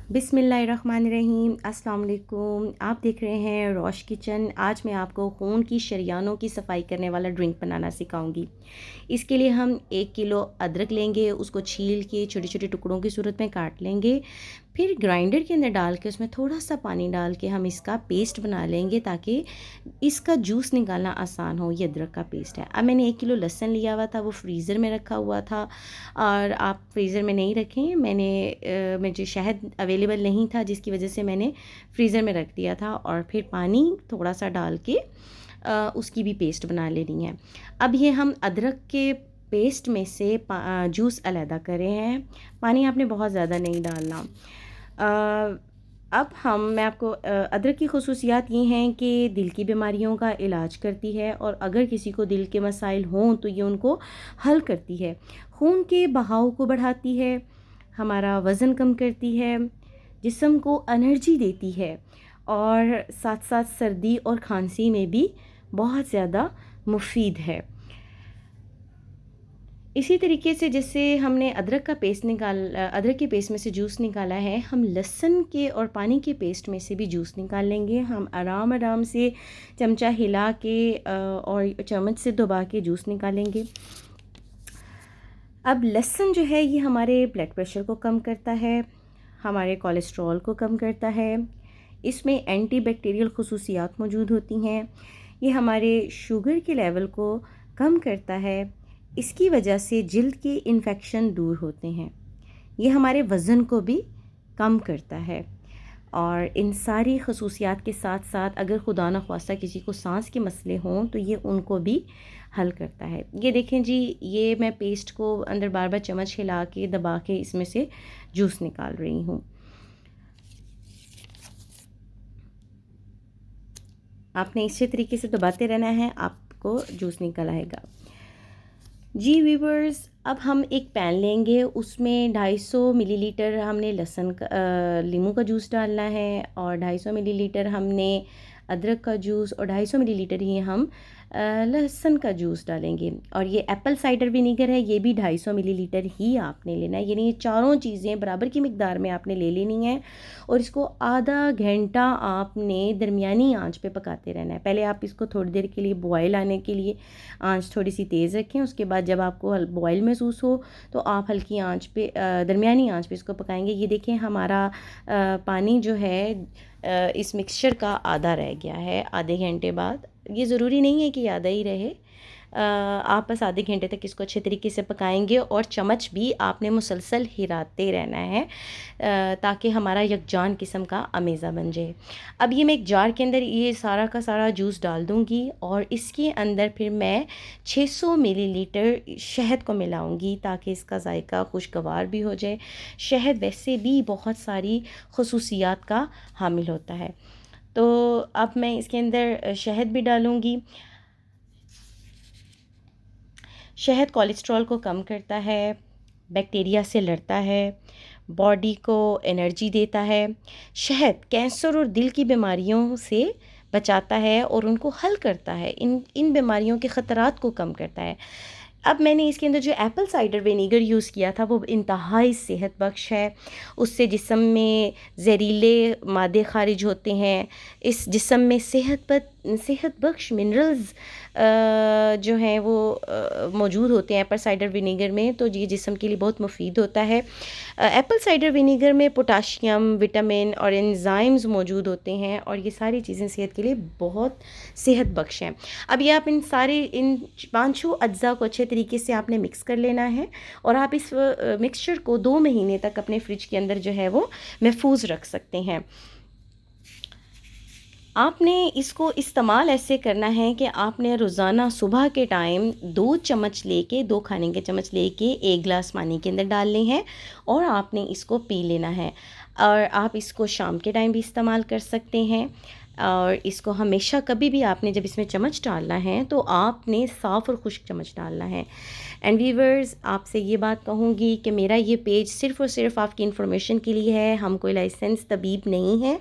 बिस्मिल्लाहिर्रहमानिर्रहीम। अस्सलाम वालेकुम। आप देख रहे हैं रोश किचन। आज मैं आपको खून की शरियानों की सफाई करने वाला ड्रिंक बनाना सिखाऊंगी। इसके लिए हम 1 किलो अदरक लेंगे, उसको छील के छोटे छोटे टुकड़ों की सूरत में काट लेंगे। फिर ग्राइंडर के अंदर डाल के उसमें थोड़ा सा पानी डाल के हम इसका पेस्ट बना लेंगे ताकि इसका जूस निकालना आसान हो। ये अदरक का पेस्ट है। अब मैंने 1 किलो लहसुन लिया हुआ था, वो फ्रीज़र में रखा हुआ था। और आप फ्रीज़र में नहीं रखें, मुझे शहद अवेलेबल नहीं था जिसकी वजह से मैंने फ्रीज़र में रख दिया था। और फिर पानी थोड़ा सा डाल के उसकी भी पेस्ट बना लेनी है। अब ये हम अदरक के पेस्ट में से जूस अलहदा करे हैं। पानी आपने बहुत ज़्यादा नहीं डालना। अब मैं आपको अदरक की खसूसियात ये हैं कि दिल की बीमारियों का इलाज करती है, और अगर किसी को दिल के मसाइल हों तो ये उनको हल करती है। खून के बहाव को बढ़ाती है, हमारा वज़न कम करती है, जिस्म को एनर्जी देती है, और साथ साथ सर्दी और खांसी में भी बहुत ज़्यादा मुफीद है। इसी तरीके से जैसे हमने अदरक के पेस्ट में से जूस निकाला है, हम लहसुन के और पानी के पेस्ट में से भी जूस निकाल लेंगे। हम आराम आराम से चमचा हिला के और चम्मच से दबा के जूस निकालेंगे। अब लहसुन जो है ये हमारे ब्लड प्रेशर को कम करता है, हमारे कोलेस्ट्रॉल को कम करता है। इसमें एंटी बैक्टीरियल खसूसियात मौजूद होती हैं। ये हमारे शुगर के लेवल को कम करता है। इसकी वजह से जल्द के इन्फेक्शन दूर होते हैं। ये हमारे वज़न को भी कम करता है। और इन सारी खसूसियात के साथ साथ अगर खुदा न ख्वास्ता किसी को सांस के मसले हों तो ये उनको भी हल करता है। ये देखें जी, ये मैं पेस्ट को अंदर बार बार चम्मच हिला के दबा के इसमें से जूस निकाल रही हूँ। आपने इसी तरीके से दबाते रहना है, आपको जूस निकल आएगा। जी व्यूवर्स, अब हम एक पैन लेंगे, उसमें 250 मिलीलीटर हमने लीमू का जूस डालना है, और 250 मिलीलीटर हमने अदरक का जूस, और 250 मिलीलीटर ही हम लहसुन का जूस डालेंगे। और ये एप्पल साइडर विनीगर है, ये भी 250 मिलीलीटर ही आपने लेना है। यानी ये चारों चीज़ें बराबर की मिकदार में आपने ले लेनी है, और इसको आधा घंटा आपने दरमियानी आंच पे पकाते रहना है। पहले आप इसको थोड़ी देर के लिए बॉयल आने के लिए आंच थोड़ी सी तेज़ रखें। उसके बाद जब आपको बॉयल महसूस हो तो आप हल्की आंच पे दरमियानी आंच पे इसको पकाएंगे। ये देखें, हमारा पानी जो है इस मिक्सचर का आधा रह गया है आधे घंटे बाद। ये ज़रूरी नहीं है कि आधा ही रहे, आप बस आधे घंटे तक इसको अच्छे तरीके से पकाएंगे, और चम्मच भी आपने मुसलसल हिलाते रहना है ताकि हमारा यकजान किस्म का अमेज़ा बन जाए। अब ये मैं एक जार के अंदर ये सारा का सारा जूस डाल दूँगी, और इसके अंदर फिर मैं 600 मिलीलीटर शहद को मिलाऊँगी ताकि इसका जायका खुशगवार भी हो जाए। शहद वैसे भी बहुत सारी खसूसियात का हामिल होता है। तो अब मैं इसके अंदर शहद भी डालूँगी। शहद कोलेस्ट्रॉल को कम करता है, बैक्टीरिया से लड़ता है, बॉडी को एनर्जी देता है। शहद कैंसर और दिल की बीमारियों से बचाता है और उनको हल करता है, इन बीमारियों के ख़तरात को कम करता है। अब मैंने इसके अंदर जो एप्पल साइडर विनीगर यूज़ किया था वो इंतहाई सेहत बख्श है। उससे जिस्म में जहरीले मादे खारिज होते हैं। इस जिस्म में सेहत बख्श मिनरल्स जो हैं वो मौजूद होते हैं एप्पल साइडर विनीगर में, तो ये जिस्म के लिए बहुत मुफीद होता है। एप्पल साइडर विनीगर में पोटाशियम, विटामिन और एंजाइम्स मौजूद होते हैं, और ये सारी चीज़ें सेहत के लिए बहुत सेहत बख्श हैं। अब ये आप इन पाँचों अज्जा को अच्छे तरीके से आपने मिक्स कर लेना है, और आप इस मिक्सचर को 2 महीने तक अपने फ्रिज के अंदर जो है वो महफूज रख सकते हैं। आपने इसको इस्तेमाल ऐसे करना है कि आपने रोज़ाना सुबह के टाइम 2 खाने के चम्मच लेके 1 गिलास पानी के अंदर डालने हैं, और आपने इसको पी लेना है। और आप इसको शाम के टाइम भी इस्तेमाल कर सकते हैं, और इसको हमेशा कभी भी आपने जब इसमें चम्मच डालना है तो आपने साफ़ और खुश्क चम्मच डालना है। एंड व्यूअर्स, आपसे ये बात कहूँगी कि मेरा ये पेज सिर्फ़ और सिर्फ आपकी इन्फॉर्मेशन के लिए है। हम कोई लाइसेंस तबीब नहीं है।